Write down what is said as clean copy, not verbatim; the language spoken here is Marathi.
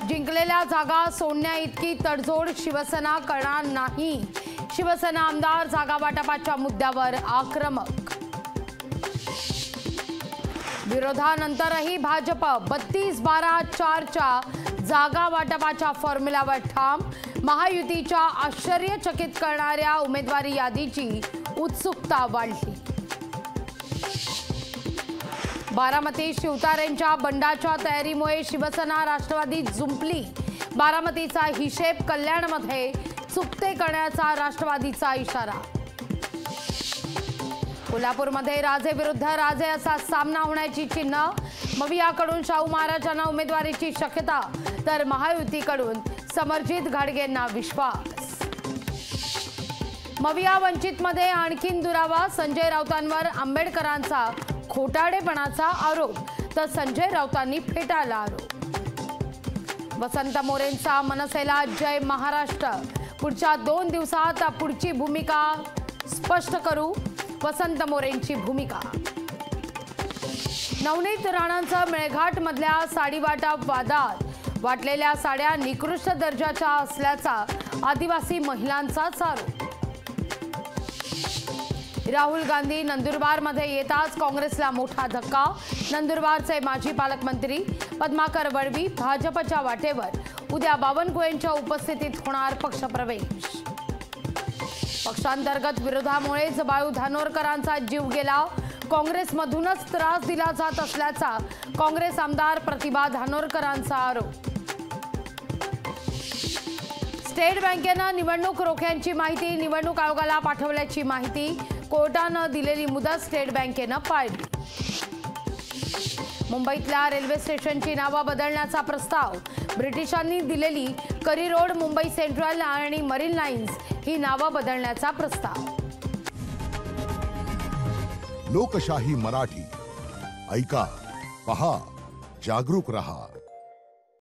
जिंकलेल्या जागा सोडण्या इतकी तडजोड शिवसेना करणार नाही। शिवसेना आमदार जागा वाटपाच्या मुद्द्यावर आक्रमक। विरोधानंतरही भाजप 32-12-4च्या जागा वाटपाच्या फॉर्म्युलावर ठाम। महायुतीच्या आश्चर्यचकित करणाऱ्या उमेदवारी यादीची उत्सुकता वाढली। बारामती शिवतारेंच्या बंडाच्या तयारीमुळे शिवसेना राष्ट्रवादी जुंपली। बारामतीचा हिशेब कल्याणमध्ये चुकते करण्याचा राष्ट्रवादीचा इशारा। कोल्हापूरमध्ये राजे विरुद्ध राजे असा सामना होण्याची चिन्ह। मवियाकडून शाहू महाराजांना उमेदवारीची शक्यता, तर महायुतीकडून समरजित घाडगेंना विश्वास। मविया वंचितमध्ये आणखीन दुरावा। संजय राऊतांवर आंबेडकरांचा खोटाडेपणाचा आरोप, तर संजय राऊतांनी फेटाळला आरोप। वसंत मोरेंचा मनसेला जय महाराष्ट्र। पुढच्या 2 दिवसात पुढची भूमिका स्पष्ट करू, वसंत मोरेंची भूमिका। नवनीत राणांचं मेळघाट मधल्या साडी वाटप वादात वाटलेल्या साड्या निकृष्ट दर्जाच्या असल्याचा आदिवासी महिलांचाच आरोप। राहुल गांधी नंदुरबारमध्ये येताच काँग्रेसला मोठा धक्का। नंदुरबारचे माजी पालकमंत्री पद्माकर वळवी भाजपच्या वाटेवर। उद्या बावनकुळेंच्या उपस्थितीत होणार पक्षप्रवेश। पक्षांतर्गत विरोधामुळे जबाळू धानोरकरांचा जीव गेला। काँग्रेसमधूनच त्रास दिला जात असल्याचा काँग्रेस आमदार प्रतिभा धानोरकरांचा आरोप। स्टेट बँकेनं निवडणूक रोख्यांची माहिती निवडणूक आयोगाला पाठवल्याची माहिती। कोर्टानं दिलेली मुदत स्टेट बँकेनं पाळली। मुंबईतल्या रेल्वे स्टेशनची नावं बदलण्याचा प्रस्ताव। ब्रिटिशांनी दिलेली करी रोड, मुंबई सेंट्रल आणि मरीन लाईन्स ही नावं बदलण्याचा प्रस्ताव। लोकशाही मराठी ऐका, पहा, जागरूक रहा।